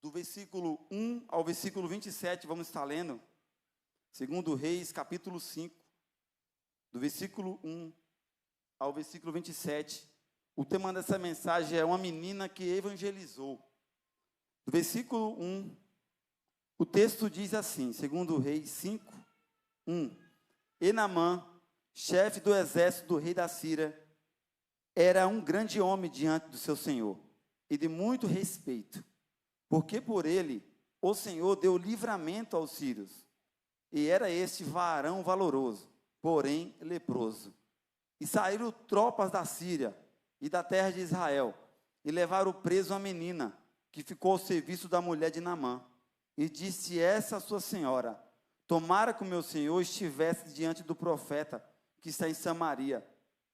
do versículo 1 ao versículo 27, vamos estar lendo, segundo Reis, capítulo 5, do versículo 1 ao versículo 27. O tema dessa mensagem é uma menina que evangelizou. Do versículo 1, o texto diz assim, segundo Reis 5, 1. E Naamã, chefe do exército do rei da Síria, era um grande homem diante do seu senhor, e de muito respeito, porque por ele o Senhor deu livramento aos sírios, e era este varão valoroso, porém leproso. E saíram tropas da Síria e da terra de Israel, e levaram preso uma menina, que ficou ao serviço da mulher de Naamã. E disse essa a sua senhora: tomara que o meu senhor estivesse diante do profeta, que está em Samaria,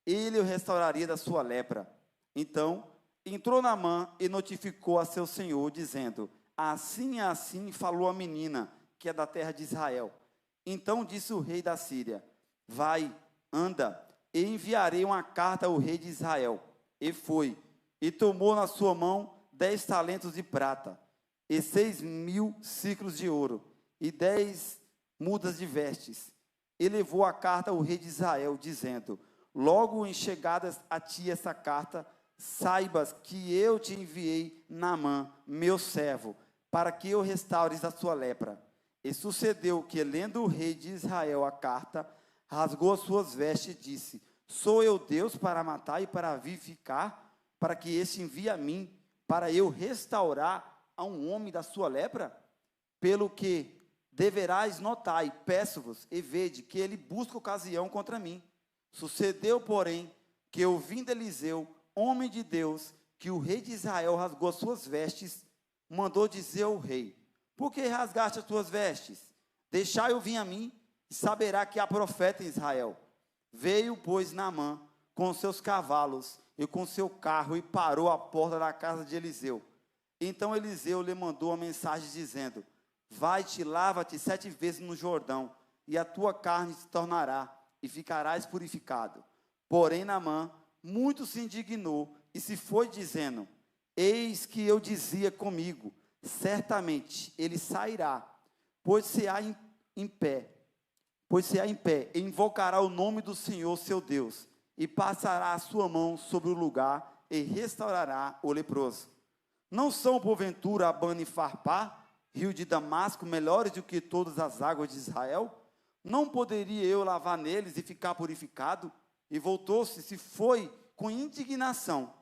ele o restauraria da sua lepra. Então entrou Naamã e notificou a seu senhor, dizendo: assim e assim falou a menina, que é da terra de Israel. Então disse o rei da Síria: vai, anda, e enviarei uma carta ao rei de Israel. E foi, e tomou na sua mão 10 talentos de prata, e 6.000 ciclos de ouro, e 10 mudas de vestes. E levou a carta ao rei de Israel, dizendo: logo em chegada a ti essa carta, saibas que eu te enviei Naamã, meu servo, para que eu restaures a sua lepra. E sucedeu que, lendo o rei de Israel a carta, rasgou as suas vestes e disse: sou eu Deus para matar e para vivificar, para que este envie a mim, para eu restaurar a um homem da sua lepra? Pelo que deverás notar, e peço-vos, e vede, que ele busca ocasião contra mim. Sucedeu, porém, que ouvindo Eliseu, homem de Deus, que o rei de Israel rasgou as suas vestes, mandou dizer ao rei: por que rasgaste as tuas vestes? Deixai-o vir a mim, e saberá que há profeta em Israel. Veio, pois, Naamã com seus cavalos e com seu carro, e parou à porta da casa de Eliseu. Então Eliseu lhe mandou uma mensagem dizendo: vai-te, lava-te 7 vezes no Jordão, e a tua carne se tornará, e ficarás purificado. Porém Naamã muito se indignou, e se foi dizendo: eis que eu dizia comigo, certamente ele sairá, pois se há em pé, e invocará o nome do Senhor seu Deus, e passará a sua mão sobre o lugar, e restaurará o leproso. Não são, porventura, Abana e Farpá, rio de Damasco, melhores do que todas as águas de Israel? Não poderia eu lavar neles e ficar purificado? E voltou-se, se foi com indignação.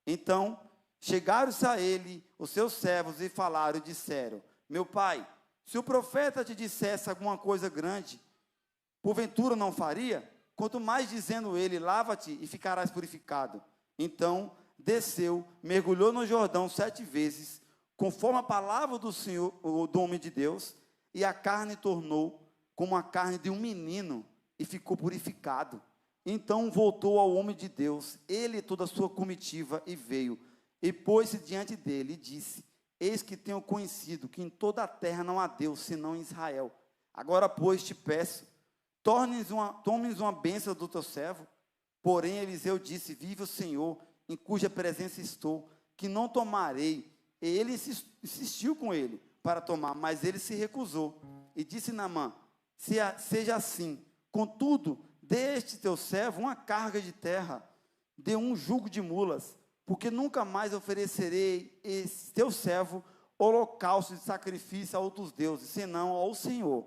Então chegaram-se a ele os seus servos e falaram e disseram: meu pai, se o profeta te dissesse alguma coisa grande, porventura não faria? Quanto mais dizendo ele: lava-te e ficarás purificado. Então desceu, mergulhou no Jordão 7 vezes, conforme a palavra do Senhor, do homem de Deus, e a carne tornou como a carne de um menino, e ficou purificado. Então voltou ao homem de Deus, ele e toda a sua comitiva, e veio, e pôs-se diante dele, e disse: eis que tenho conhecido que em toda a terra não há Deus, senão em Israel. Agora, pois, te peço, tomes uma bênção do teu servo. Porém Eliseu disse: vive o Senhor, em cuja presença estou, que não tomarei. E ele insistiu com ele para tomar, mas ele se recusou. E disse Naamã: seja assim, contudo, dê este teu servo uma carga de terra, dê um jugo de mulas, porque nunca mais oferecerei esse teu servo holocausto de sacrifício a outros deuses, senão ao Senhor.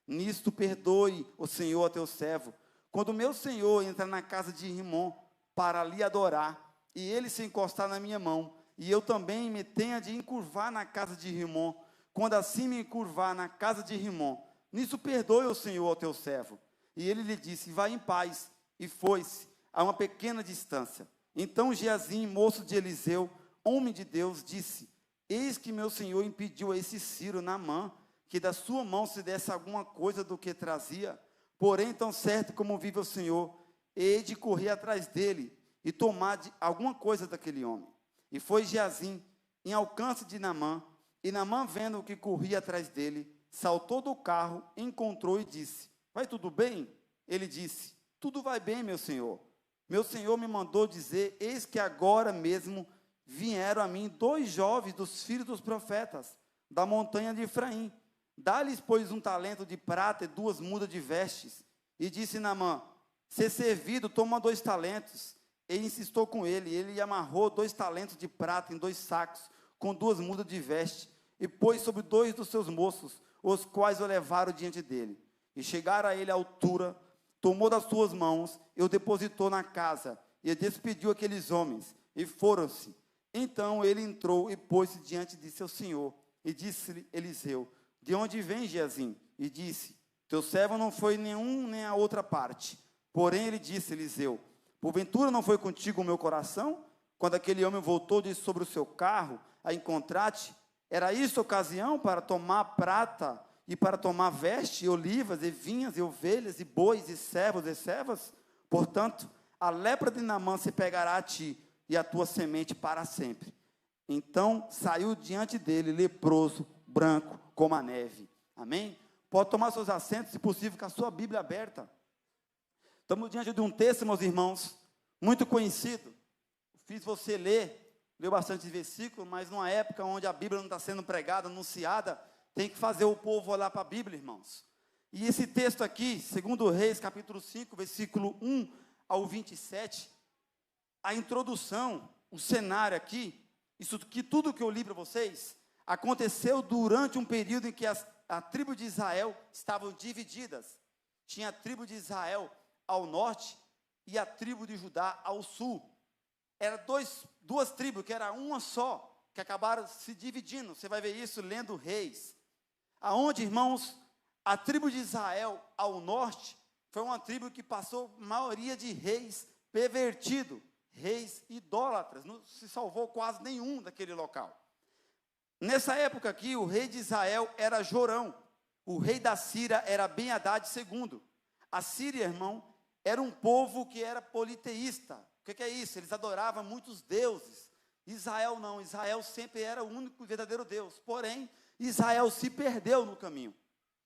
Nisto perdoe o Senhor a teu servo, quando meu senhor entra na casa de Rimom para lhe adorar, e ele se encostar na minha mão, e eu também me tenha de encurvar na casa de Rimom, quando assim me encurvar na casa de Rimom, nisso perdoe o Senhor ao teu servo. E ele lhe disse: vai em paz. E foi-se a uma pequena distância. Então Geazim, moço de Eliseu, homem de Deus, disse: eis que meu senhor impediu a esse Ciro, Naamã, que da sua mão se desse alguma coisa do que trazia. Porém, tão certo como vive o Senhor, hei de correr atrás dele e tomar alguma coisa daquele homem. E foi Geazim em alcance de Naamã, e Naamã, vendo o que corria atrás dele, saltou do carro, encontrou e disse: vai tudo bem? Ele disse: tudo vai bem, meu senhor. Meu senhor me mandou dizer: eis que agora mesmo vieram a mim 2 jovens dos filhos dos profetas, da montanha de Efraim. Dá-lhes, pois, um talento de prata e 2 mudas de vestes. E disse Naamã: ser servido, toma 2 talentos. E insistou com ele. Ele lhe amarrou 2 talentos de prata em 2 sacos, com 2 mudas de veste, e pôs sobre 2 dos seus moços, os quais o levaram diante dele. E chegaram a ele à altura, tomou das suas mãos, e o depositou na casa, e despediu aqueles homens, e foram-se. Então ele entrou e pôs-se diante de seu senhor, e disse-lhe Eliseu: de onde vem Geazim? E disse: teu servo não foi nenhum nem a outra parte. Porém ele disse Eliseu: porventura não foi contigo o meu coração, quando aquele homem voltou de sobre o seu carro a encontrar-te? Era isso a ocasião para tomar prata, e para tomar veste, e olivas, e vinhas, e ovelhas, e bois, e servos, e servas? Portanto, a lepra de Naamã se pegará a ti, e a tua semente para sempre. Então saiu diante dele leproso, branco como a neve. Amém? Pode tomar seus assentos, se possível, com a sua Bíblia aberta. Estamos diante de um texto, meus irmãos, muito conhecido. Fiz você leu bastante versículos, mas numa época onde a Bíblia não está sendo pregada, anunciada, tem que fazer o povo olhar para a Bíblia, irmãos. E esse texto aqui, 2 Reis, capítulo 5, versículo 1 ao 27, a introdução, o cenário aqui, isso que tudo que eu li para vocês, aconteceu durante um período em que a tribo de Israel estavam divididas. Tinha a tribo de Israel ao norte e a tribo de Judá ao sul. Eram duas tribos, que era uma só, que acabaram se dividindo. Você vai ver isso lendo Reis. Aonde, irmãos, a tribo de Israel ao norte foi uma tribo que passou maioria de reis pervertidos, reis idólatras. Não se salvou quase nenhum daquele local. Nessa época aqui, o rei de Israel era Jorão. O rei da Síria era Ben-Hadad II. A Síria, irmão, era um povo que era politeísta. O que é isso? Eles adoravam muitos deuses. Israel não. Israel sempre era o único e verdadeiro Deus. Porém, Israel se perdeu no caminho.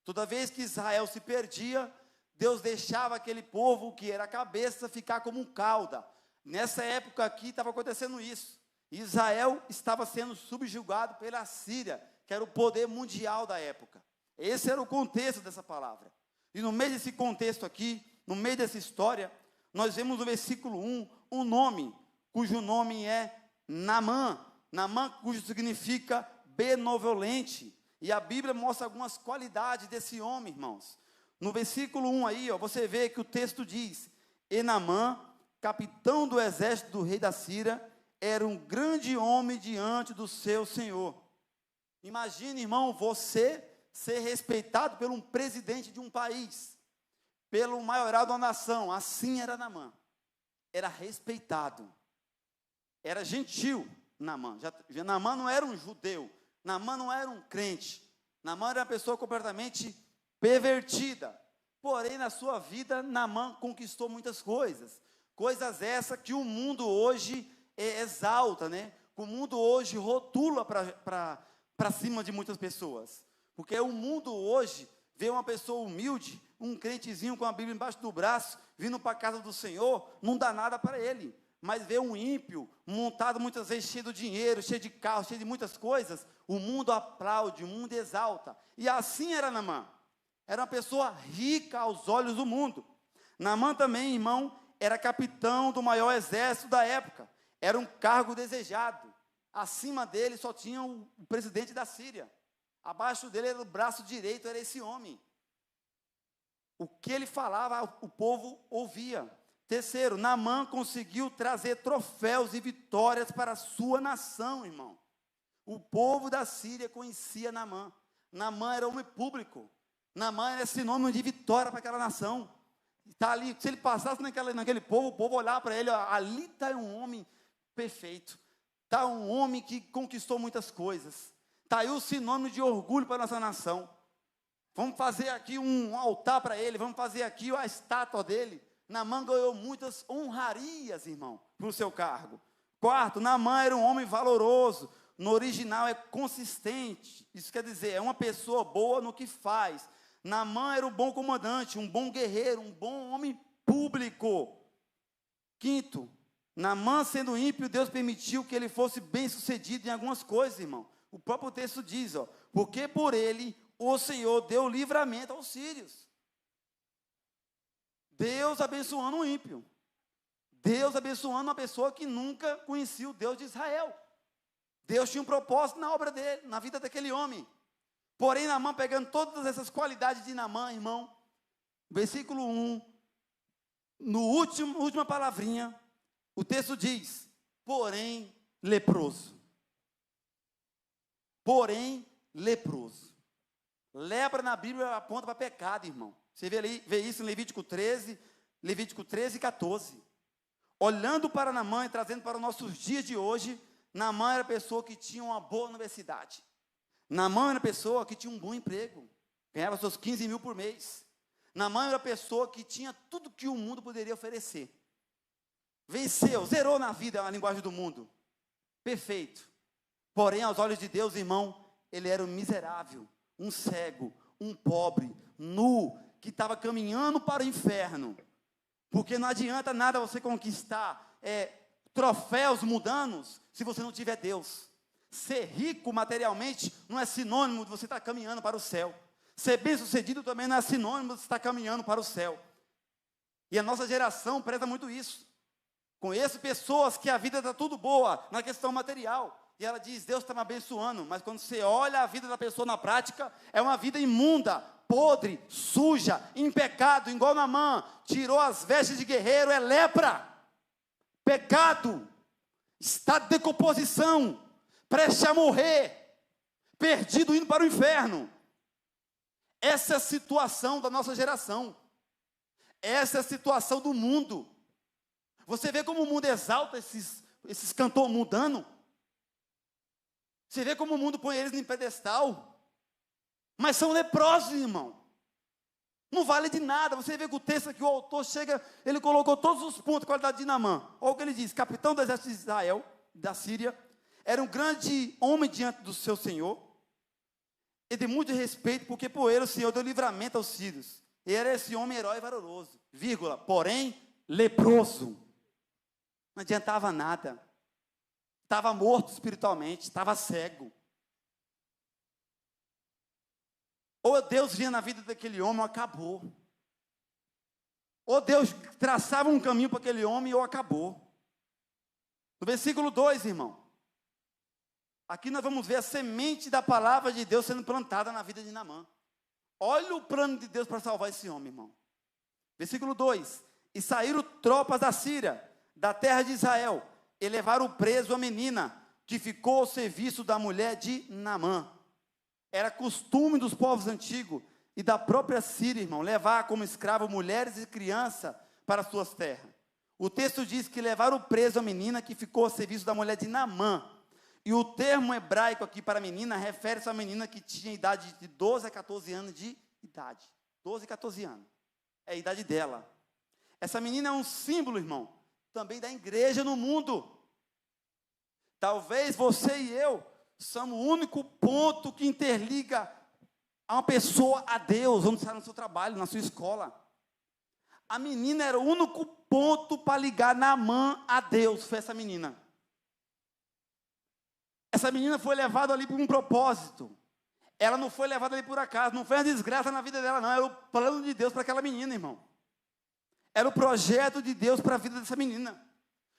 Toda vez que Israel se perdia, Deus deixava aquele povo que era a cabeça ficar como um cauda. Nessa época aqui estava acontecendo isso. Israel estava sendo subjugado pela Síria, que era o poder mundial da época. Esse era o contexto dessa palavra. E no meio desse contexto aqui, no meio dessa história, nós vemos no versículo 1, um nome, cujo nome é Naamã. Naamã, cujo significa benevolente. E a Bíblia mostra algumas qualidades desse homem, irmãos. No versículo 1 aí, você vê que o texto diz: e Naamã, capitão do exército do rei da Síria, era um grande homem diante do seu senhor. Imagine, irmão, você ser respeitado por um presidente de um país, pelo maioral da nação. Assim era Naamã. Era respeitado. Era gentil, Naamã. Naamã não era um judeu. Naamã não era um crente. Naamã era uma pessoa completamente pervertida. Porém, na sua vida, Naamã conquistou muitas coisas. Coisas essas que o mundo hoje exalta, né? O mundo hoje rotula para cima de muitas pessoas. Porque o mundo hoje vê uma pessoa humilde, um crentezinho com a Bíblia embaixo do braço, vindo para a casa do Senhor, não dá nada para ele. Mas vê um ímpio, montado muitas vezes cheio de dinheiro, cheio de carro, cheio de muitas coisas, o mundo aplaude, o mundo exalta. E assim era Naamã. Era uma pessoa rica aos olhos do mundo. Naamã também, irmão, era capitão do maior exército da época. Era um cargo desejado. Acima dele só tinha o presidente da Síria. Abaixo dele era o braço direito, era esse homem. O que ele falava, o povo ouvia. Terceiro, Naamã conseguiu trazer troféus e vitórias para a sua nação, irmão. O povo da Síria conhecia Naamã. Naamã era homem público. Naamã era sinônimo de vitória para aquela nação. Tá ali, se ele passasse naquele povo, o povo olhava para ele, ó, ali está um homem perfeito. Está um homem que conquistou muitas coisas. Está aí o sinônimo de orgulho para a nossa nação. Vamos fazer aqui um altar para ele, vamos fazer aqui a estátua dele. Naamã ganhou muitas honrarias, irmão, para o seu cargo. Quarto, Naamã era um homem valoroso. No original é consistente. Isso quer dizer, é uma pessoa boa no que faz. Naamã era um bom comandante, um bom guerreiro, um bom homem público. Quinto, Naamã sendo ímpio, Deus permitiu que ele fosse bem sucedido em algumas coisas, irmão. O próprio texto diz, ó, porque por ele o Senhor deu livramento aos sírios. Deus abençoando um ímpio. Deus abençoando uma pessoa que nunca conhecia o Deus de Israel. Deus tinha um propósito na obra dele, na vida daquele homem. Porém, Naamã, pegando todas essas qualidades de Naamã, irmão, versículo 1, última palavrinha, o texto diz, porém leproso. Porém leproso. Lepra na Bíblia aponta para pecado, irmão. Você vê isso em Levítico 13 e 14. Olhando para Naamã e trazendo para os nossos dias de hoje, Naamã era a pessoa que tinha uma boa universidade. Naamã era a pessoa que tinha um bom emprego. Ganhava seus 15 mil por mês. Naamã era a pessoa que tinha tudo que o mundo poderia oferecer. Venceu, zerou na vida a linguagem do mundo. Perfeito. Porém, aos olhos de Deus, irmão, ele era um miserável, um cego, um pobre, nu, que estava caminhando para o inferno. Porque não adianta nada você conquistar troféus mundanos se você não tiver Deus. Ser rico materialmente não é sinônimo de você estar caminhando para o céu. Ser bem-sucedido também não é sinônimo de você estar caminhando para o céu. E a nossa geração preza muito isso. Conheço pessoas que a vida está tudo boa na questão material. E ela diz, Deus está me abençoando. Mas quando você olha a vida da pessoa na prática, é uma vida imunda, podre, suja, em pecado, igual Naamã. Tirou as vestes de guerreiro, é lepra. Pecado. Estado de decomposição. Prestes a morrer. Perdido indo para o inferno. Essa é a situação da nossa geração. Essa é a situação do mundo. Você vê como o mundo exalta esses cantores mundanos? Você vê como o mundo põe eles em pedestal? Mas são leprosos, irmão. Não vale de nada. Você vê que o texto aqui, o autor chega, ele colocou todos os pontos de qualidade de Naamã. Olha o que ele diz, capitão do exército de Israel, da Síria, era um grande homem diante do seu Senhor, e de muito respeito, porque por ele o Senhor deu livramento aos sírios. E era esse homem herói valoroso, vírgula, porém, leproso. Não adiantava nada. Estava morto espiritualmente, estava cego. Ou Deus vinha na vida daquele homem, ou acabou. Ou Deus traçava um caminho para aquele homem, ou acabou. No versículo 2, irmão. Aqui nós vamos ver a semente da palavra de Deus sendo plantada na vida de Naamã. Olha o plano de Deus para salvar esse homem, irmão. Versículo 2. E saíram tropas da Síria, da terra de Israel, e levaram preso a menina, que ficou ao serviço da mulher de Naamã. Era costume dos povos antigos e da própria Síria, irmão, levar como escravo mulheres e crianças para suas terras. O texto diz que levaram preso a menina, que ficou ao serviço da mulher de Naamã. E o termo hebraico aqui para menina refere-se a uma menina que tinha idade de 12 a 14 anos de idade. 12 a 14 anos. É a idade dela. Essa menina é um símbolo, irmão, também da igreja no mundo. Talvez você e eu somos o único ponto que interliga a uma pessoa a Deus, onde está no seu trabalho, na sua escola. A menina era o único ponto para ligar Naamã a Deus, foi essa menina. Essa menina foi levada ali por um propósito. Ela não foi levada ali por acaso, não foi uma desgraça na vida dela, não. Era o plano de Deus para aquela menina, irmão. Era o projeto de Deus para a vida dessa menina.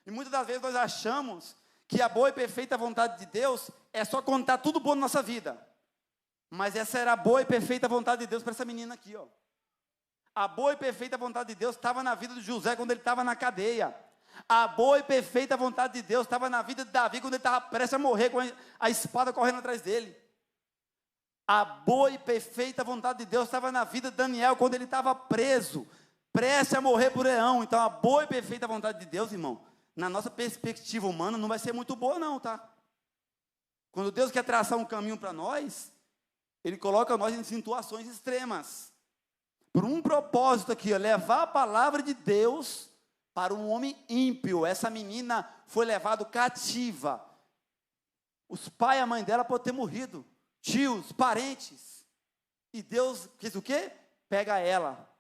E muitas das vezes nós achamos que a boa e perfeita vontade de Deus é só contar tudo bom na nossa vida. Mas essa era a boa e perfeita vontade de Deus para essa menina aqui, ó. A boa e perfeita vontade de Deus estava na vida de José quando ele estava na cadeia. A boa e perfeita vontade de Deus estava na vida de Davi quando ele estava prestes a morrer com a espada correndo atrás dele. A boa e perfeita vontade de Deus estava na vida de Daniel quando ele estava preso, prestes a morrer por leão. Então a boa e perfeita vontade de Deus, irmão, na nossa perspectiva humana não vai ser muito boa não, tá? Quando Deus quer traçar um caminho para nós, Ele coloca nós em situações extremas. Por um propósito aqui, ó, levar a palavra de Deus para um homem ímpio. Essa menina foi levada cativa. Os pais e a mãe dela podem ter morrido. Tios, parentes. E Deus fez o quê? Pega ela.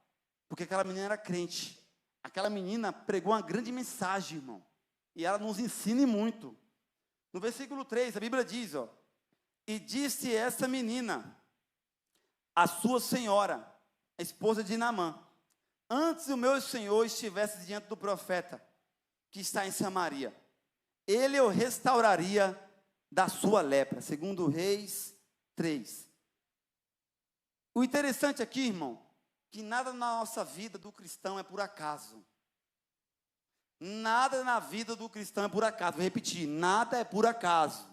Porque aquela menina era crente. Aquela menina pregou uma grande mensagem, irmão. E ela nos ensina muito. No versículo 3, a Bíblia diz, ó. E disse essa menina, a sua senhora, a esposa de Naamã: antes o meu senhor estivesse diante do profeta, que está em Samaria, ele o restauraria da sua lepra. Segundo Reis 3. O interessante aqui, irmão, que nada na nossa vida do cristão é por acaso. Nada na vida do cristão é por acaso. Vou repetir, nada é por acaso.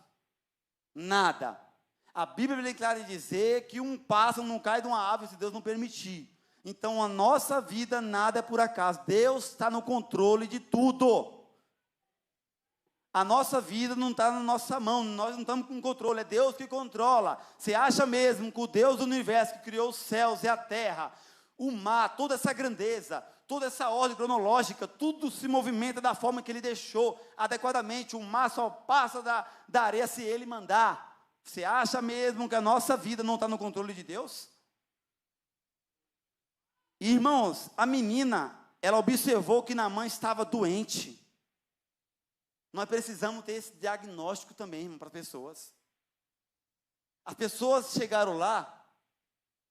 Nada. A Bíblia é clara em dizer que um pássaro não cai de uma árvore se Deus não permitir. Então a nossa vida nada é por acaso. Deus está no controle de tudo. A nossa vida não está na nossa mão, nós não estamos com controle, é Deus que controla. Você acha mesmo que o Deus do universo, que criou os céus e a terra, o mar, toda essa grandeza, toda essa ordem cronológica, tudo se movimenta da forma que Ele deixou adequadamente? O mar só passa da areia se Ele mandar. Você acha mesmo que a nossa vida não está no controle de Deus? Irmãos, a menina, ela observou que Naamã estava doente. Nós precisamos ter esse diagnóstico também, irmão, para as pessoas. As pessoas chegaram lá,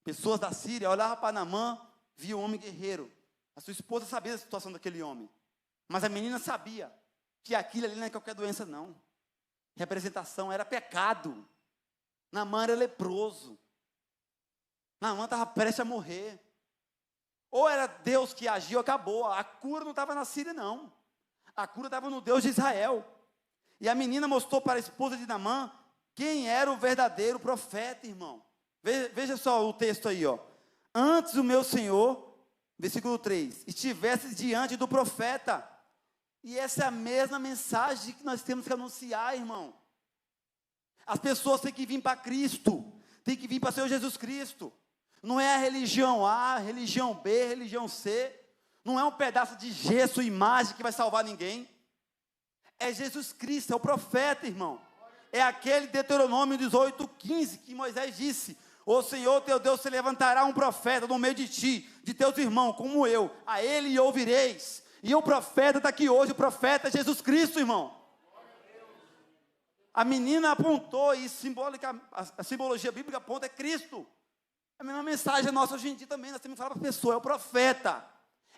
pessoas da Síria, olhavam para Naamã, viam um homem guerreiro. A sua esposa sabia da situação daquele homem. Mas a menina sabia que aquilo ali não é qualquer doença, não. Representação era pecado. Naamã era leproso. Naamã estava prestes a morrer. Ou era Deus que agiu, acabou. A cura não estava na Síria, não. A cura estava no Deus de Israel. E a menina mostrou para a esposa de Naamã quem era o verdadeiro profeta, irmão. Veja só o texto aí, ó. Antes o meu senhor, versículo 3, estivesse diante do profeta. E essa é a mesma mensagem que nós temos que anunciar, irmão. As pessoas têm que vir para Cristo, têm que vir para o Senhor Jesus Cristo. Não é a religião A, religião B, religião C. Não é um pedaço de gesso, imagem que vai salvar ninguém. É Jesus Cristo, é o profeta, irmão. É aquele Deuteronômio 18:15 que Moisés disse: o Senhor teu Deus se levantará um profeta no meio de ti, de teus irmãos, como eu. A ele ouvireis. E o profeta está aqui hoje, o profeta é Jesus Cristo, irmão. A menina apontou, e a simbologia bíblica aponta, é Cristo. A mesma mensagem nossa hoje em dia também, nós temos que falar para a pessoa, é o profeta.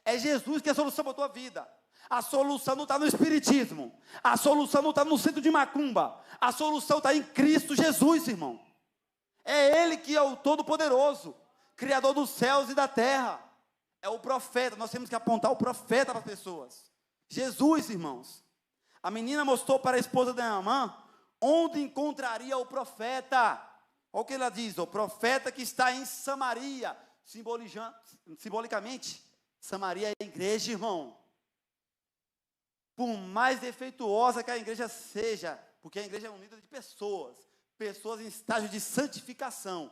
É Jesus que é a solução para a tua vida. A solução não está no espiritismo. A solução não está no centro de macumba. A solução está em Cristo Jesus, irmão. É Ele que é o Todo-Poderoso, Criador dos céus e da terra. É o profeta. Nós temos que apontar o profeta para as pessoas. Jesus, irmãos. A menina mostrou para a esposa de Naamã onde encontraria o profeta. Olha o que ela diz: o profeta que está em Samaria. Simbolicamente, Samaria é a igreja, irmão. Por mais defeituosa que a igreja seja, porque a igreja é unida de pessoas em estágio de santificação.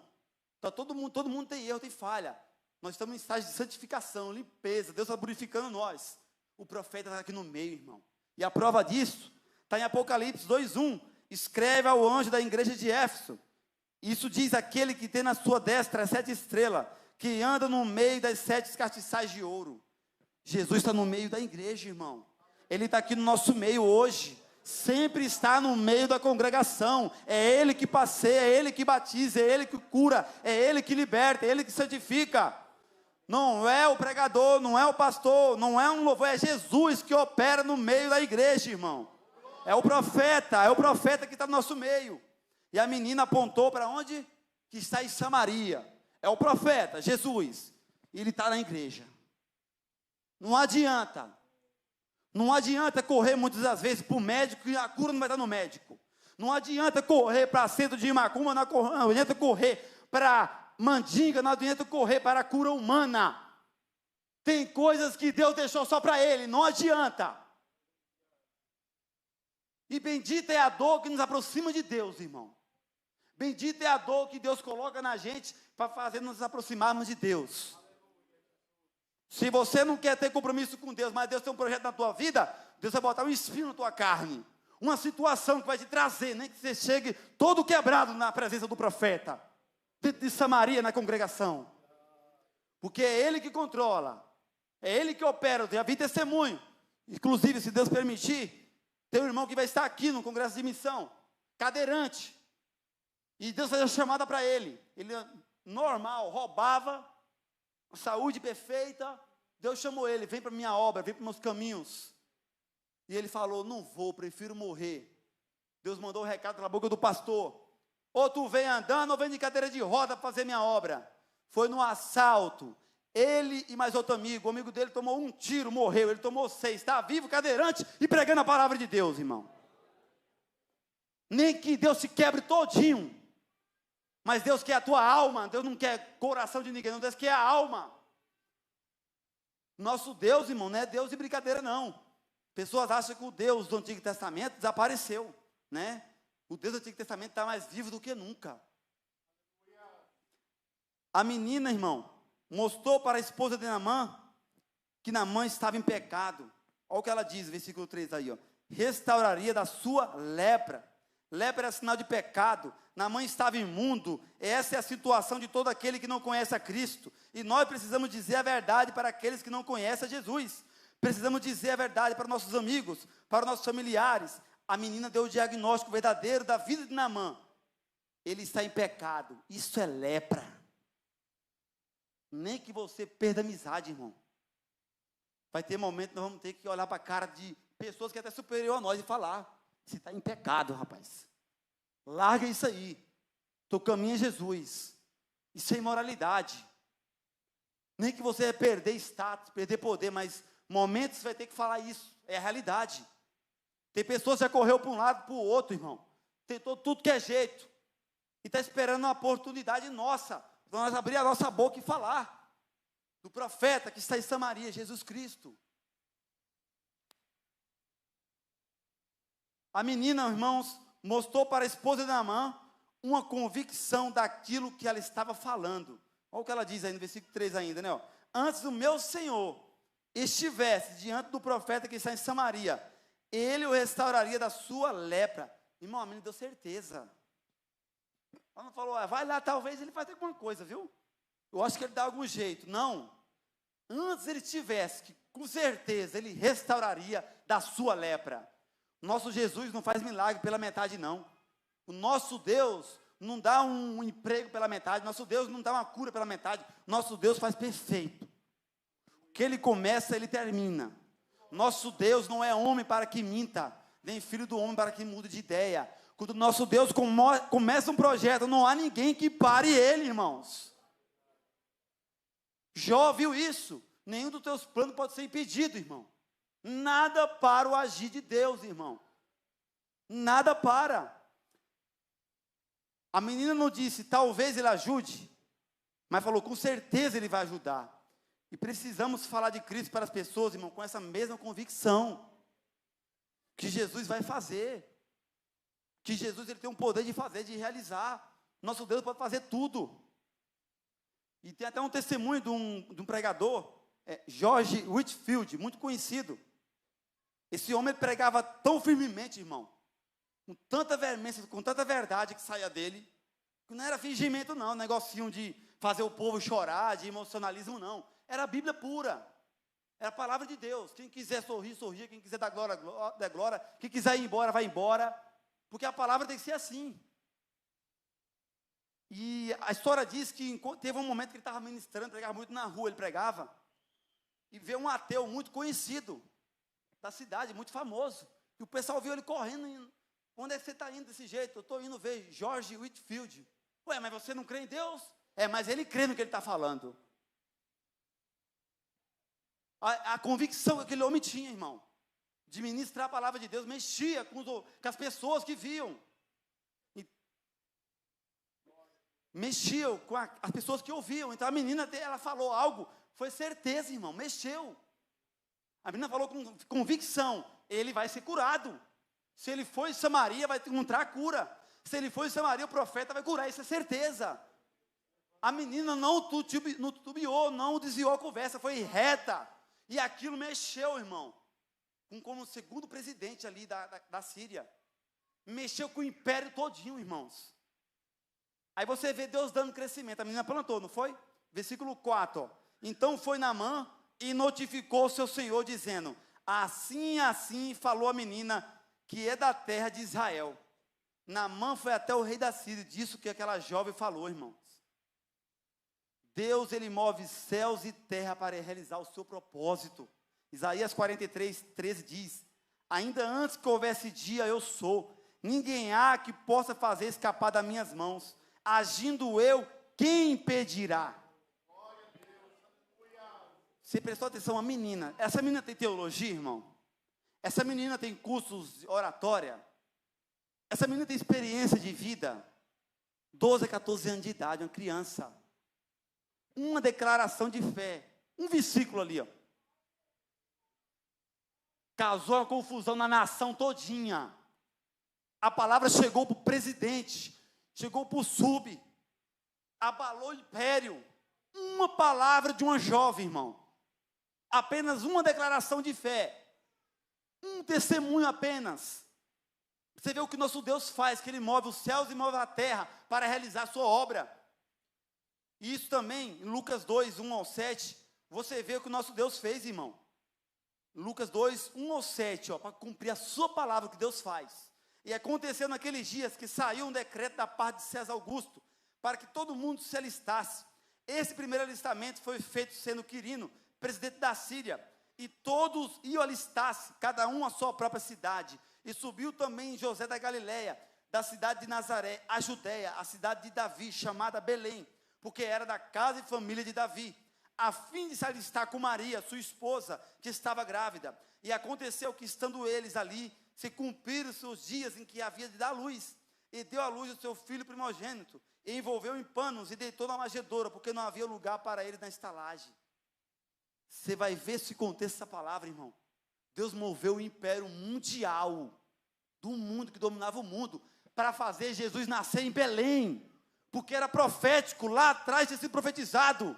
Então todo mundo tem erro, tem falha. Nós estamos em estágio de santificação, limpeza. Deus está purificando nós. O profeta está aqui no meio, irmão. E a prova disso está em Apocalipse 2:1. Escreve ao anjo da igreja de Éfeso. Isso diz aquele que tem na sua destra as 7 estrelas, que anda no meio das 7 castiçais de ouro. Jesus está no meio da igreja, irmão. Ele está aqui no nosso meio hoje. Sempre está no meio da congregação. É Ele que passeia, é Ele que batiza, é Ele que cura, é Ele que liberta, é Ele que santifica. Não é o pregador, não é o pastor, não é um louvor, é Jesus que opera no meio da igreja, irmão. É o profeta que está no nosso meio. E a menina apontou para onde? Que está em Samaria. É o profeta, Jesus. E ele está na igreja. Não adianta. Não adianta correr muitas das vezes para o médico, e a cura não vai estar no médico. Não adianta correr para centro de macumba, não adianta correr para mandinga, não adianta correr para a cura humana. Tem coisas que Deus deixou só para Ele, não adianta. E bendita é a dor que nos aproxima de Deus, irmão. Bendita é a dor que Deus coloca na gente para fazer nos aproximarmos de Deus. Se você não quer ter compromisso com Deus, mas Deus tem um projeto na tua vida, Deus vai botar um espinho na tua carne. Uma situação que vai te trazer, nem que você chegue todo quebrado na presença do profeta. Dentro de Samaria, na congregação. Porque é Ele que controla. É Ele que opera. Eu já vi testemunho. Inclusive, se Deus permitir, tem um irmão que vai estar aqui no congresso de missão. Cadeirante. E Deus fazia chamada para ele. Ele, normal, roubava, saúde perfeita. Deus chamou ele, vem para a minha obra, vem para os meus caminhos. E ele falou, não vou, prefiro morrer. Deus mandou o recado pela boca do pastor. Ou tu vem andando, ou vem de cadeira de roda para fazer minha obra. Foi num assalto. Ele e mais outro amigo, o amigo dele tomou um tiro, morreu. Ele tomou 6, está vivo, cadeirante e pregando a palavra de Deus, irmão. Nem que Deus se quebre todinho. Mas Deus quer a tua alma. Deus não quer coração de ninguém, não. Deus quer a alma. Nosso Deus, irmão, não é Deus de brincadeira, não. Pessoas acham que o Deus do Antigo Testamento desapareceu, né? O Deus do Antigo Testamento está mais vivo do que nunca. A menina, irmão, mostrou para a esposa de Naamã que Naamã estava em pecado. Olha o que ela diz, versículo 3 aí, ó. Restauraria da sua lepra. Lepra é sinal de pecado. Naamã estava imundo. Essa é a situação de todo aquele que não conhece a Cristo. E nós precisamos dizer a verdade para aqueles que não conhecem a Jesus. Precisamos dizer a verdade para nossos amigos, para nossos familiares. A menina deu o diagnóstico verdadeiro da vida de Naamã. Ele está em pecado. Isso é lepra. Nem que você perda a amizade, irmão. Vai ter momento que nós vamos ter que olhar para a cara de pessoas que é até superior a nós e falar, você está em pecado, rapaz. Larga isso aí. Teu caminho é Jesus. Isso é imoralidade. Nem que você vai perder status, perder poder, mas momentos você vai ter que falar isso. É a realidade. Tem pessoas que já correu para um lado, para o outro, irmão. Tentou tudo que é jeito. E está esperando uma oportunidade nossa. Para nós abrir a nossa boca e falar. Do profeta que está em Samaria, Jesus Cristo. A menina, irmãos, mostrou para a esposa de Naamã uma convicção daquilo que ela estava falando. Olha o que ela diz aí no versículo 3 ainda, né? Ó. Antes do meu Senhor estivesse diante do profeta que está em Samaria, ele o restauraria da sua lepra. Irmão, a menina deu certeza. Ela não falou, vai lá, talvez ele faça alguma coisa, viu? Eu acho que ele dá algum jeito. Não. Antes ele tivesse, que com certeza ele restauraria da sua lepra. Nosso Jesus não faz milagre pela metade, não. O nosso Deus não dá um emprego pela metade. Nosso Deus não dá uma cura pela metade. Nosso Deus faz perfeito. O que ele começa, ele termina. Nosso Deus não é homem para que minta, nem filho do homem para que mude de ideia. Quando nosso Deus começa um projeto, não há ninguém que pare ele, irmãos. Jó viu isso. Nenhum dos teus planos pode ser impedido, irmão. Nada para o agir de Deus, irmão. Nada para. A menina não disse, talvez ele ajude, mas falou, com certeza ele vai ajudar. E precisamos falar de Cristo para as pessoas, irmão, com essa mesma convicção. Que Jesus vai fazer. Que Jesus ele tem um poder de fazer, de realizar. Nosso Deus pode fazer tudo. E tem até um testemunho de um pregador, George Whitefield, muito conhecido. Esse homem pregava tão firmemente, irmão, com tanta veemência, com tanta verdade que saía dele, que não era fingimento não, negocinho de fazer o povo chorar, de emocionalismo não. Era a Bíblia pura. Era a palavra de Deus. Quem quiser sorrir, sorria. Quem quiser dar glória, dá glória. Quem quiser ir embora, vai embora. Porque a palavra tem que ser assim. E a história diz que teve um momento que ele estava ministrando, pregava muito na rua, ele pregava, e veio um ateu muito conhecido da cidade, muito famoso. E o pessoal viu ele correndo, indo. Onde é que você está indo desse jeito? Eu estou indo ver George Whitefield. Ué, mas você não crê em Deus? Mas ele crê no que ele está falando. A convicção que aquele homem tinha, irmão, de ministrar a palavra de Deus, mexia com as pessoas que viam. Mexeu com as pessoas que ouviam. Então a menina, ela falou algo, foi certeza, irmão, mexeu. A menina falou com convicção, ele vai ser curado. Se ele for em Samaria, vai encontrar a cura. Se ele for em Samaria, o profeta vai curar, isso é certeza. A menina não titubeou, não desviou a conversa, foi reta. E aquilo mexeu, irmão, como o segundo presidente ali da Síria. Mexeu com o império todinho, irmãos. Aí você vê Deus dando crescimento. A menina plantou, não foi? Versículo 4. Ó. Então foi Naamã e notificou seu senhor, dizendo, assim falou a menina, que é da terra de Israel. Naamã foi até o rei da Síria, disso que aquela jovem falou, irmãos. Deus, ele move céus e terra para realizar o seu propósito. Isaías 43, 13 diz: ainda antes que houvesse dia, eu sou. Ninguém há que possa fazer escapar das minhas mãos. Agindo eu, quem impedirá? Você prestou atenção, uma menina. Essa menina tem teologia, irmão? Essa menina tem cursos de oratória? Essa menina tem experiência de vida? 12 a 14 anos de idade, uma criança. Uma declaração de fé. Um versículo ali, ó. Causou uma confusão na nação todinha. A palavra chegou para o presidente, chegou para o sub, abalou o império. Uma palavra de uma jovem, irmão. Apenas uma declaração de fé. Um testemunho apenas. Você vê o que nosso Deus faz, que Ele move os céus e move a terra para realizar a sua obra. E isso também, em Lucas 2, 1 ao 7, você vê o que o nosso Deus fez, irmão. Lucas 2, 1 ao 7, ó, para cumprir a sua palavra, que Deus faz. E aconteceu naqueles dias que saiu um decreto da parte de César Augusto, para que todo mundo se alistasse. Esse primeiro alistamento foi feito sendo Quirino, presidente da Síria, e todos iam alistar-se, cada um a sua própria cidade. E subiu também José da Galileia, da cidade de Nazaré, a Judéia, a cidade de Davi, chamada Belém, porque era da casa e família de Davi, a fim de se alistar com Maria, sua esposa, que estava grávida. E aconteceu que, estando eles ali, se cumpriram os seus dias em que havia de dar luz, e deu à luz o seu filho primogênito, e envolveu em panos, e deitou na manjedoura, porque não havia lugar para ele na estalagem. Você vai ver esse contexto dessa palavra, irmão. Deus moveu o império mundial, do mundo que dominava o mundo, para fazer Jesus nascer em Belém, porque era profético, lá atrás tinha sido profetizado.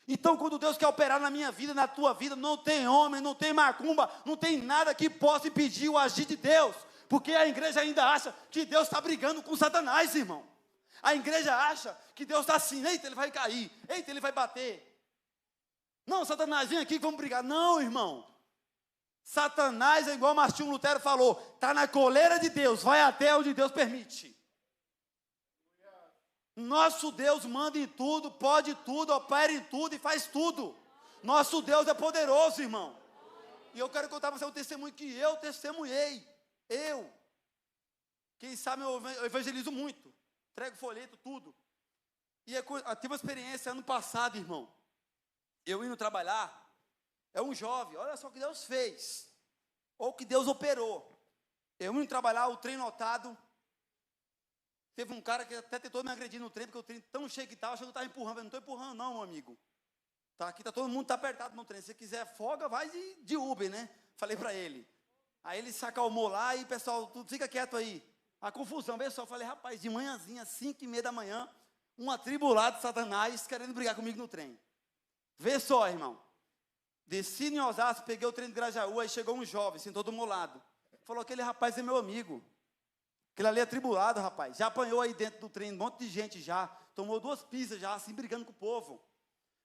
Então, quando Deus quer operar na minha vida, na tua vida, não tem homem, não tem macumba, não tem nada que possa impedir o agir de Deus, porque a igreja ainda acha que Deus está brigando com Satanás, irmão. A igreja acha que Deus está assim, eita, ele vai cair, eita, ele vai bater. Não, Satanás, vem aqui, vamos brigar. Não, irmão. Satanás é igual Martinho Lutero falou, está na coleira de Deus, vai até onde Deus permite. Nosso Deus manda em tudo, pode tudo, opera em tudo e faz tudo. Nosso Deus é poderoso, irmão. E eu quero contar para você um testemunho que eu testemunhei. Eu. Quem sabe eu evangelizo muito. Entrego folheto, tudo. E eu tive uma experiência ano passado, irmão. Eu indo trabalhar. É um jovem, olha só o que Deus fez. Ou o que Deus operou. Eu indo trabalhar, o trem lotado. Teve um cara que até tentou me agredir no trem, porque o trem tão cheio que estava, achou que eu estava empurrando. Eu não estou empurrando não, meu amigo. Tá aqui, todo mundo está apertado no trem. Se você quiser folga, vai de Uber, né? Falei para ele. Aí ele se acalmou lá e, pessoal, tudo fica quieto aí. A confusão, veio só. Falei, rapaz, de manhãzinha, 5h30 da manhã, um atribulado de Satanás querendo brigar comigo no trem. Vê só, irmão. Desci em Osasco, peguei o trem de Grajaú, aí chegou um jovem, sentou do meu lado. Falou, aquele rapaz é meu amigo. Aquele ali é atribulado, rapaz. Já apanhou aí dentro do trem, um monte de gente já. Tomou 2 pizzas já, assim, brigando com o povo.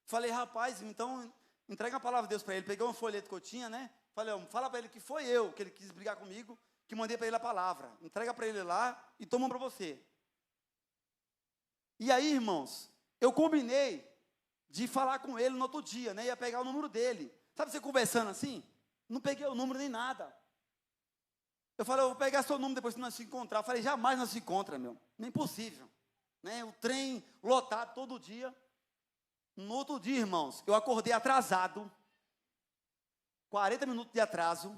Falei, rapaz, então, entrega a palavra de Deus para ele. Peguei um folheto que eu tinha, né? Falei, fala para ele que foi eu, que ele quis brigar comigo, que mandei para ele a palavra. Entrega para ele lá e toma para você. E aí, irmãos, eu combinei de falar com ele no outro dia, né? Ia pegar o número dele. Sabe você conversando assim? Não peguei o número nem nada. Eu falei, eu vou pegar seu número depois que nós se encontrar. Eu falei, jamais nós se encontramos, meu. Nem possível. Né? O trem lotado todo dia. No outro dia, irmãos, eu acordei atrasado. 40 minutos de atraso.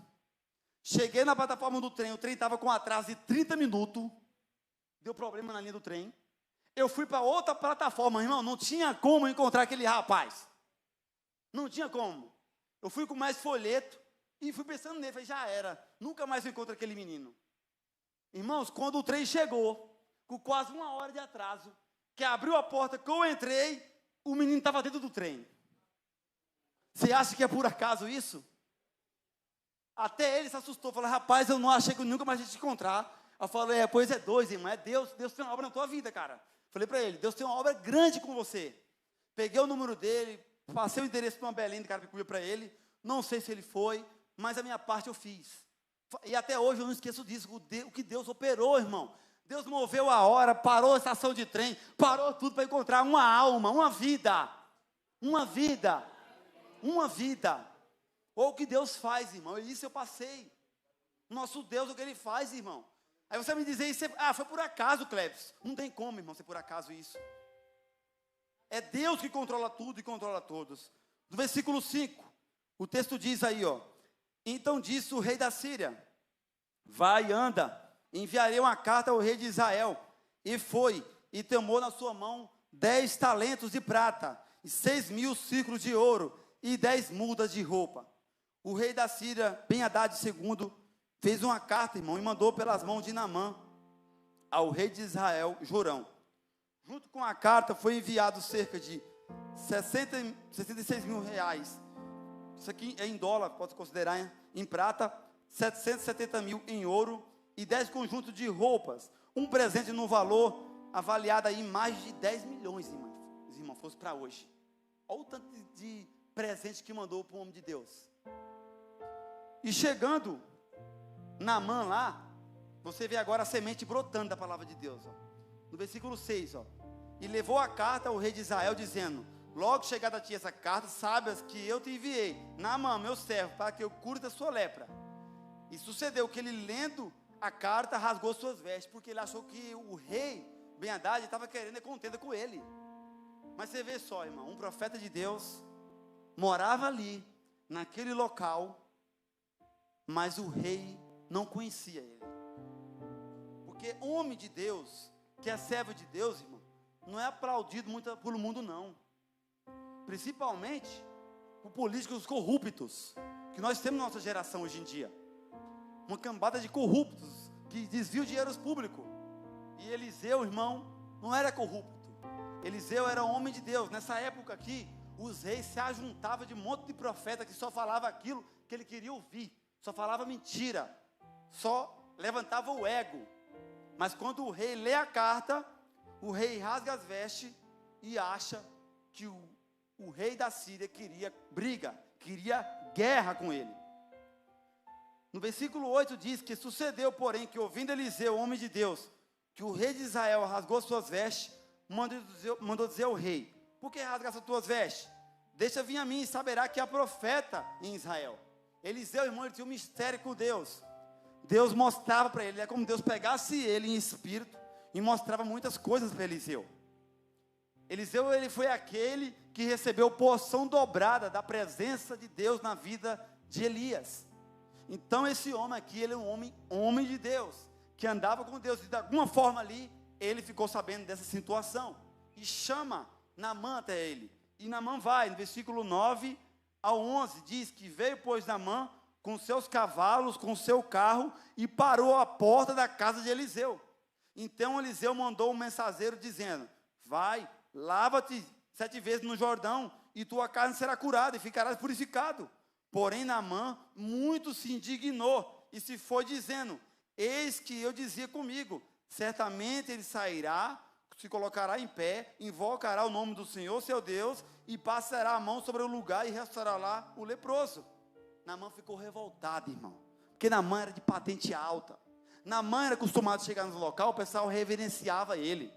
Cheguei na plataforma do trem, o trem estava com atraso de 30 minutos. Deu problema na linha do trem. Eu fui para outra plataforma, irmão, não tinha como encontrar aquele rapaz. Não tinha como. Eu fui com mais folheto e fui pensando nele, falei, já era. Nunca mais eu encontro aquele menino. Irmãos, quando o trem chegou, com quase 1 hora de atraso, que abriu a porta, que eu entrei, o menino estava dentro do trem. Você acha que é por acaso isso? Até ele se assustou, falou, rapaz, eu não achei que eu nunca mais ia te encontrar. Eu falei, pois é dois, irmão, é Deus tem uma obra na tua vida, cara. Falei para ele, Deus tem uma obra grande com você. Peguei o número dele, passei o endereço para uma Belém, cara que cuida para ele, não sei se ele foi, mas a minha parte eu fiz. E até hoje eu não esqueço disso, o que Deus operou, irmão. Deus moveu a hora, parou a estação de trem, parou tudo para encontrar uma alma, uma vida. Uma vida. Uma vida. Ou o que Deus faz, irmão. Isso eu passei. Nosso Deus, o que Ele faz, irmão. Aí você vai me dizer, isso foi por acaso, Cleves. Não tem como, irmão, ser por acaso isso. É Deus que controla tudo e controla todos. No versículo 5, o texto diz aí, ó. Então disse o rei da Síria: vai, anda, enviarei uma carta ao rei de Israel. E foi, e tomou na sua mão 10 talentos de prata, e 6.000 ciclos de ouro, e 10 mudas de roupa. O rei da Síria, Ben-Hadad II, fez uma carta, irmão, e mandou pelas mãos de Naamã ao rei de Israel, Jorão. Junto com a carta foi enviado cerca de 66 mil reais. Isso aqui é em dólar, pode considerar em prata, 770 mil em ouro e 10 conjuntos de roupas. Um presente no valor avaliado aí em mais de 10 milhões, irmão, fosse para hoje. Olha o tanto de presente que mandou para o homem de Deus. E chegando Naamã lá, você vê agora a semente brotando da palavra de Deus, ó. No versículo 6, ó. E levou a carta ao rei de Israel, dizendo: logo chegada a ti essa carta, saibas que eu te enviei, Naamã, meu servo, para que eu cure da sua lepra. E sucedeu que ele, lendo a carta, rasgou suas vestes, porque ele achou que o rei Ben-Hadad estava querendo contenda com ele. Mas você vê só, irmão, um profeta de Deus morava ali, naquele local, mas o rei não conhecia ele. Porque homem de Deus, que é servo de Deus, irmão, não é aplaudido muito pelo mundo, não. Principalmente por políticos corruptos, que nós temos na nossa geração hoje em dia. Uma cambada de corruptos, que desviam dinheiro público. E Eliseu, irmão, não era corrupto. Eliseu era homem de Deus. Nessa época aqui, os reis se ajuntavam de um monte de profeta que só falava aquilo que ele queria ouvir. Só falava mentira. Só levantava o ego. Mas quando o rei lê a carta, o rei rasga as vestes e acha que o rei da Síria queria briga, queria guerra com ele. No versículo 8 diz que sucedeu, porém, que ouvindo Eliseu, homem de Deus, que o rei de Israel rasgou suas vestes, mandou dizer ao rei: por que rasgas as tuas vestes? Deixa vir a mim e saberá que há profeta em Israel. Eliseu, irmão, ele tinha um mistério com Deus. Deus mostrava para ele, é como Deus pegasse ele em espírito e mostrava muitas coisas para Eliseu. Eliseu, ele foi aquele que recebeu porção dobrada da presença de Deus na vida de Elias. Então esse homem aqui, ele é um homem de Deus, que andava com Deus, e de alguma forma ali, ele ficou sabendo dessa situação, e chama Naamã até ele, e Naamã vai, no versículo 9 ao 11, diz que veio, pois, Naamã, com seus cavalos, com seu carro, e parou à porta da casa de Eliseu. Então Eliseu mandou um mensageiro dizendo: vai, lava-te 7 vezes no Jordão, e tua carne será curada, e ficarás purificado. Porém Naamã muito se indignou, e se foi dizendo: eis que eu dizia comigo, certamente ele sairá, se colocará em pé, invocará o nome do Senhor seu Deus, e passará a mão sobre o lugar, e restará lá o leproso. Naamã ficou revoltado, irmão, porque Naamã era de patente alta. Naamã era acostumado a chegar no local, o pessoal reverenciava ele.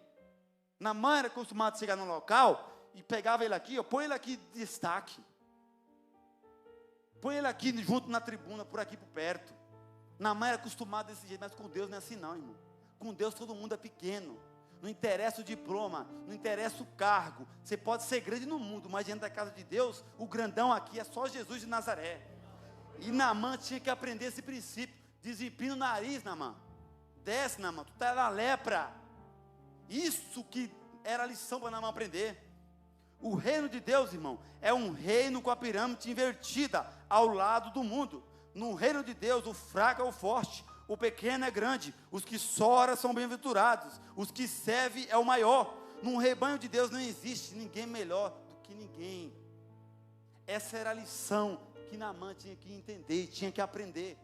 Naamã era acostumado a chegar no local, e pegava ele aqui, põe ele aqui de destaque. Põe ele aqui junto na tribuna, por aqui por perto. Naamã era acostumado desse jeito, mas com Deus não é assim não, irmão. Com Deus todo mundo é pequeno. Não interessa o diploma, não interessa o cargo. Você pode ser grande no mundo, mas diante da casa de Deus, o grandão aqui é só Jesus de Nazaré. E Naamã tinha que aprender esse princípio. Desempina o nariz, Naamã. Desce, Naamã, tu está na lepra. Isso que era a lição para Naamã aprender. O reino de Deus, irmão, é um reino com a pirâmide invertida ao lado do mundo. No reino de Deus, o fraco é o forte, o pequeno é grande, os que choram são bem-aventurados, os que servem é o maior. Num rebanho de Deus não existe ninguém melhor do que ninguém. Essa era a lição que Naamã tinha que entender, tinha que aprender.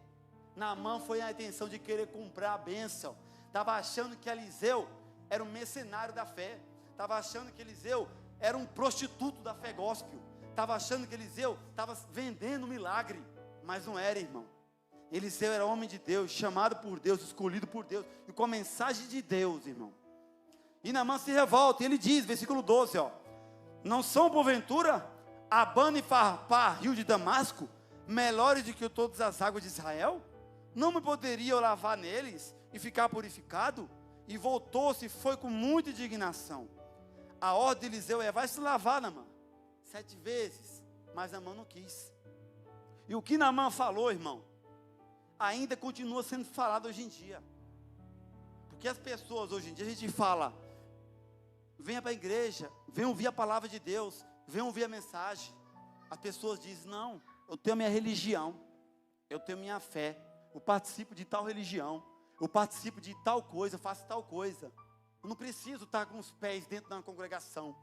Naamã foi a intenção de querer comprar a bênção. Estava achando que Eliseu era um mercenário da fé. Estava achando que Eliseu era um prostituto da fé gospel. Estava achando que Eliseu estava vendendo milagre. Mas não era, irmão. Eliseu era homem de Deus, chamado por Deus, escolhido por Deus, e com a mensagem de Deus, irmão. E Naamã se revolta, e ele diz, versículo 12, ó: não são porventura Abana e Farpá, rio de Damasco, melhores do que todas as águas de Israel? Não me poderia eu lavar neles e ficar purificado? E voltou-se e foi com muita indignação. A ordem de Eliseu é: vai se lavar, Naamã, 7 vezes. Mas Naamã não quis. E o que Naamã falou, irmão, ainda continua sendo falado hoje em dia. Porque as pessoas hoje em dia, a gente fala: venha para a igreja, venha ouvir a palavra de Deus, venha ouvir a mensagem. As pessoas dizem: não, eu tenho minha religião, eu tenho minha fé, eu participo de tal religião, eu participo de tal coisa, eu faço tal coisa. Eu não preciso estar com os pés dentro de uma congregação.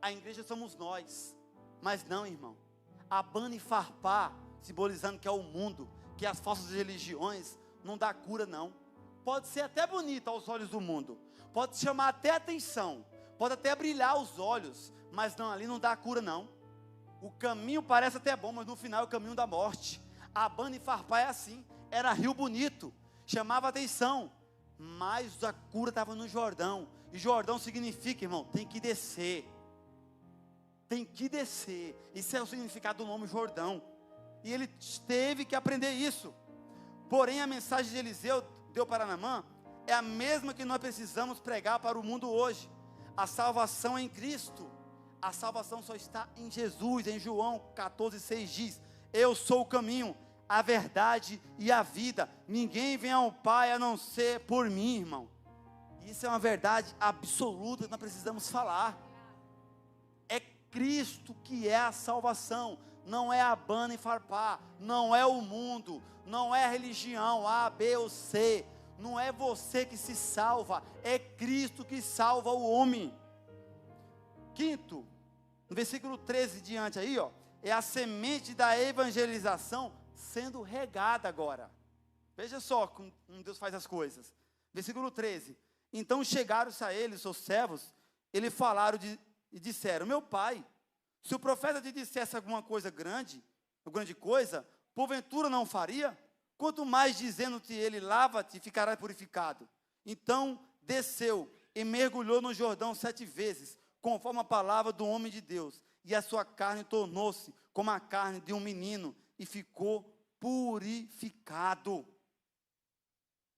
A igreja somos nós. Mas não, irmão. Abana e Farpá, simbolizando que é o mundo, que as falsas religiões, não dá cura não. Pode ser até bonito aos olhos do mundo, pode chamar até atenção, pode até brilhar os olhos, mas não, ali não dá cura não. O caminho parece até bom, mas no final é o caminho da morte. Abana e Farpá é assim, era rio bonito, chamava atenção, mas a cura estava no Jordão. E Jordão significa, irmão, tem que descer. Tem que descer. Isso é o significado do nome Jordão. E ele teve que aprender isso. Porém, a mensagem de Eliseu deu para Naamã é a mesma que nós precisamos pregar para o mundo hoje. A salvação é em Cristo. A salvação só está em Jesus. Em João 14,6 diz: eu sou o caminho, a verdade e a vida. Ninguém vem ao Pai a não ser por mim, irmão. Isso é uma verdade absoluta que nós precisamos falar. É Cristo que é a salvação, não é Abana e Farpá, não é o mundo, não é a religião A, B ou C, não é você que se salva, é Cristo que salva o homem. Quinto, no versículo 13 diante aí, ó, é a semente da evangelização sendo regada agora. Veja só como Deus faz as coisas. Versículo 13: então chegaram-se a ele, seus servos, eles falaram e disseram: meu pai, se o profeta te dissesse alguma coisa grande coisa, porventura não faria? Quanto mais dizendo-te ele: lava-te e ficarás purificado. Então desceu e mergulhou no Jordão 7 vezes, conforme a palavra do homem de Deus, e a sua carne tornou-se como a carne de um menino, e ficou purificado.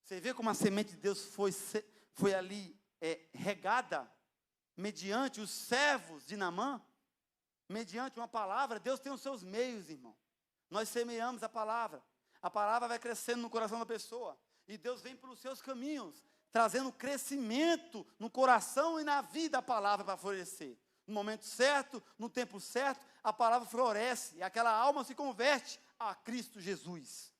Você vê como a semente de Deus foi ali regada, mediante os servos de Naamã, mediante uma palavra. Deus tem os seus meios, irmão. Nós semeamos a palavra vai crescendo no coração da pessoa, e Deus vem pelos seus caminhos, trazendo crescimento no coração e na vida, a palavra para florescer. No momento certo, no tempo certo, a palavra floresce, e aquela alma se converte a Cristo Jesus.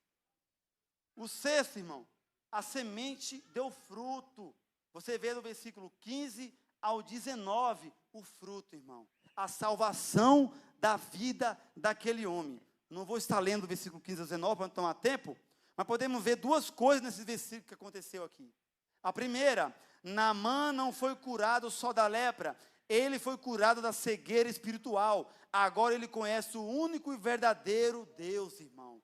O sexto, irmão, a semente deu fruto. Você vê no versículo 15 ao 19, o fruto, irmão. A salvação da vida daquele homem. Não vou estar lendo o versículo 15 ao 19 para não tomar tempo, mas podemos ver duas coisas nesse versículo que aconteceu aqui. A primeira: Naamã não foi curado só da lepra, ele foi curado da cegueira espiritual. Agora ele conhece o único e verdadeiro Deus, irmão.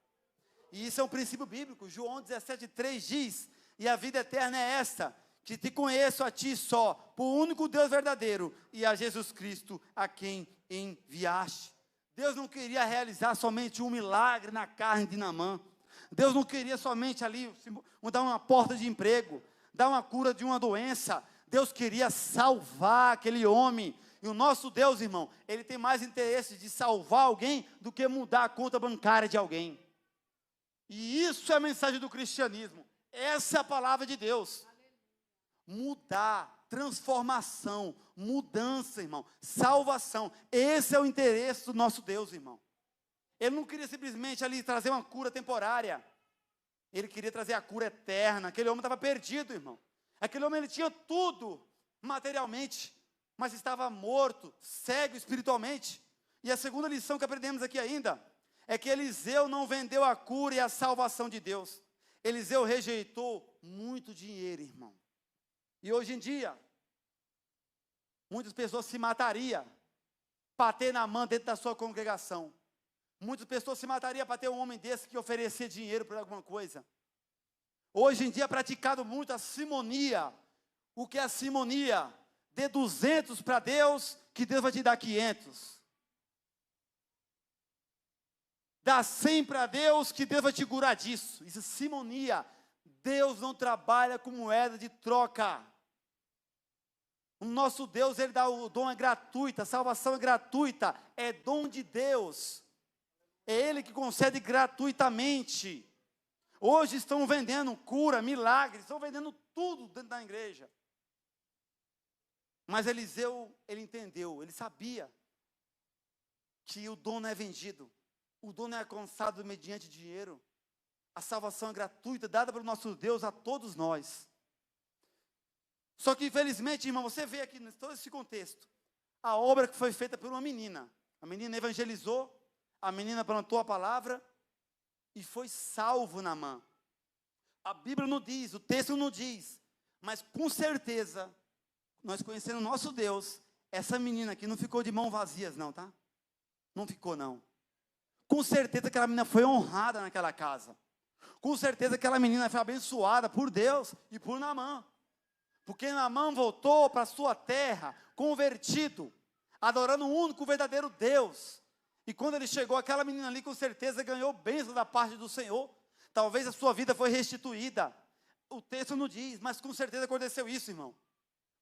E isso é um princípio bíblico. João 17,3 diz: e a vida eterna é esta, que te conheço a ti só, por único Deus verdadeiro, e a Jesus Cristo a quem enviaste. Deus não queria realizar somente um milagre na carne de Naamã. Deus não queria somente ali dar uma porta de emprego, dar uma cura de uma doença. Deus queria salvar aquele homem. E o nosso Deus, irmão, ele tem mais interesse de salvar alguém do que mudar a conta bancária de alguém. E isso é a mensagem do cristianismo. Essa é a palavra de Deus. Mudar, transformação, mudança, irmão, salvação. Esse é o interesse do nosso Deus, irmão. Ele não queria simplesmente ali trazer uma cura temporária. Ele queria trazer a cura eterna. Aquele homem estava perdido, irmão. Aquele homem, ele tinha tudo materialmente, mas estava morto, cego espiritualmente. E a segunda lição que aprendemos aqui ainda é que Eliseu não vendeu a cura e a salvação de Deus. Eliseu rejeitou muito dinheiro, irmão. E hoje em dia, muitas pessoas se matariam para ter Naamã dentro da sua congregação. Muitas pessoas se matariam para ter um homem desse que oferecia dinheiro por alguma coisa. Hoje em dia é praticado muito a simonia. O que é a simonia? Dê 200 para Deus, que Deus vai te dar 500. Dá 100 para Deus, que Deus vai te curar disso. Isso é simonia. Deus não trabalha com moeda de troca. O nosso Deus, Ele dá o dom é gratuito, a salvação é gratuita, é dom de Deus. É Ele que concede gratuitamente. Hoje estão vendendo cura, milagres, estão vendendo tudo dentro da igreja. Mas Eliseu, ele entendeu, ele sabia que o dom não é vendido. O dom não é alcançado mediante dinheiro. A salvação é gratuita, dada pelo nosso Deus a todos nós. Só que, infelizmente, irmão, você vê aqui, em todo esse contexto, a obra que foi feita por uma menina. A menina evangelizou, a menina plantou a palavra e foi salvo Naamã. A Bíblia não diz, o texto não diz, mas com certeza, nós conhecendo o nosso Deus, essa menina aqui não ficou de mãos vazias não, tá? Não ficou não. Com certeza aquela menina foi honrada naquela casa. Com certeza aquela menina foi abençoada por Deus e por Naamã. Porque Naamã voltou para a sua terra, convertido, adorando o único verdadeiro Deus. E quando ele chegou, aquela menina ali com certeza ganhou bênção da parte do Senhor. Talvez a sua vida foi restituída. O texto não diz, mas com certeza aconteceu isso, irmão.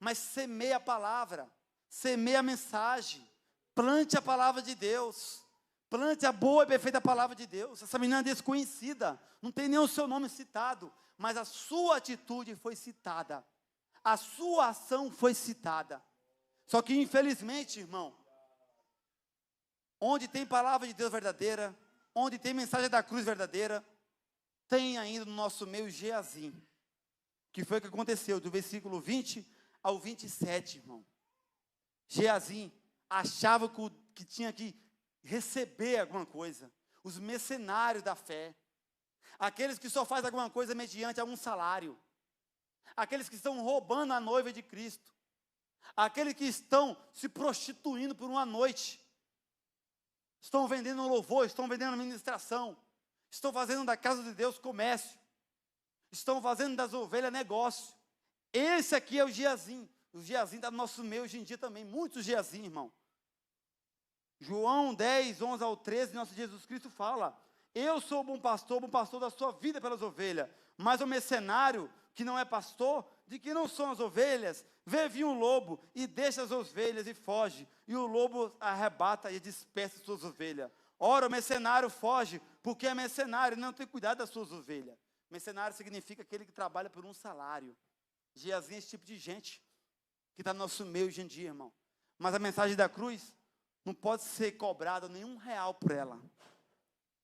Mas semeia a palavra, semeia a mensagem, plante a palavra de Deus, plante a boa e perfeita palavra de Deus. Essa menina é desconhecida, não tem nem o seu nome citado, mas a sua atitude foi citada, a sua ação foi citada. Só que infelizmente, irmão, onde tem palavra de Deus verdadeira, onde tem mensagem da cruz verdadeira, tem ainda no nosso meio Geazim, que foi o que aconteceu, do versículo 20 ao 27, irmão. Geazim achava que tinha que receber alguma coisa. Os mercenários da fé. Aqueles que só fazem alguma coisa mediante algum salário. Aqueles que estão roubando a noiva de Cristo. Aqueles que estão se prostituindo por uma noite. Estão vendendo louvor, estão vendendo administração. Estão fazendo da casa de Deus comércio. Estão fazendo das ovelhas negócio. Esse aqui é o Geazim. O Geazim está no nosso meio hoje em dia também. Muitos Geazim, irmão. João 10, 11 ao 13, nosso Jesus Cristo fala: eu sou o bom pastor da sua vida pelas ovelhas. Mas o mercenário, que não é pastor, de que não são as ovelhas, vê vir um lobo e deixa as ovelhas e foge. E o lobo arrebata e dispersa as suas ovelhas. Ora, o mercenário foge, porque é mercenário e não tem cuidado das suas ovelhas. Mercenário significa aquele que trabalha por um salário. Geazim é esse tipo de gente que está no nosso meio hoje em dia, irmão. Mas a mensagem da cruz não pode ser cobrada nenhum real por ela.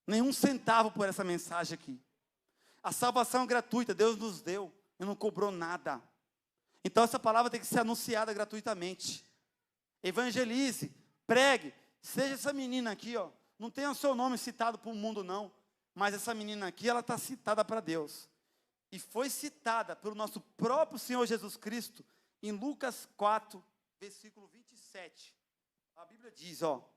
Nenhum centavo por essa mensagem aqui. A salvação é gratuita, Deus nos deu e não cobrou nada. Então essa palavra tem que ser anunciada gratuitamente. Evangelize, pregue, seja essa menina aqui, ó. Não tenha o seu nome citado para o mundo não, mas essa menina aqui, ela está citada para Deus. E foi citada pelo nosso próprio Senhor Jesus Cristo em Lucas 4, versículo 27. A Bíblia diz, ó,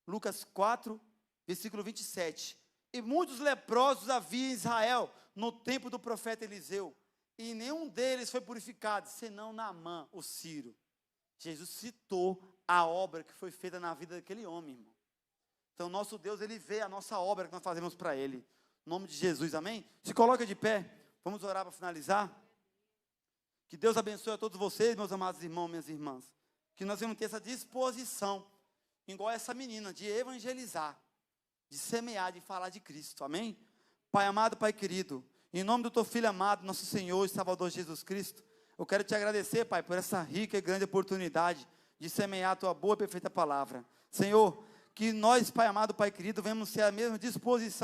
Lucas 4, versículo 27. E muitos leprosos havia em Israel no tempo do profeta Eliseu, e nenhum deles foi purificado, senão Naamã, o sírio. Jesus citou a obra que foi feita na vida daquele homem, irmão. Então, nosso Deus, Ele vê a nossa obra que nós fazemos para Ele. Em nome de Jesus, amém? Se coloca de pé, vamos orar para finalizar. Que Deus abençoe a todos vocês, meus amados irmãos, minhas irmãs. Que nós vamos ter essa disposição, igual essa menina, de evangelizar, de semear, de falar de Cristo, amém? Pai amado, Pai querido, em nome do Teu Filho amado, nosso Senhor e Salvador Jesus Cristo, eu quero Te agradecer, Pai, por essa rica e grande oportunidade de semear a Tua boa e perfeita palavra. Senhor, que nós, Pai amado, Pai querido, venhamos ter a mesma disposição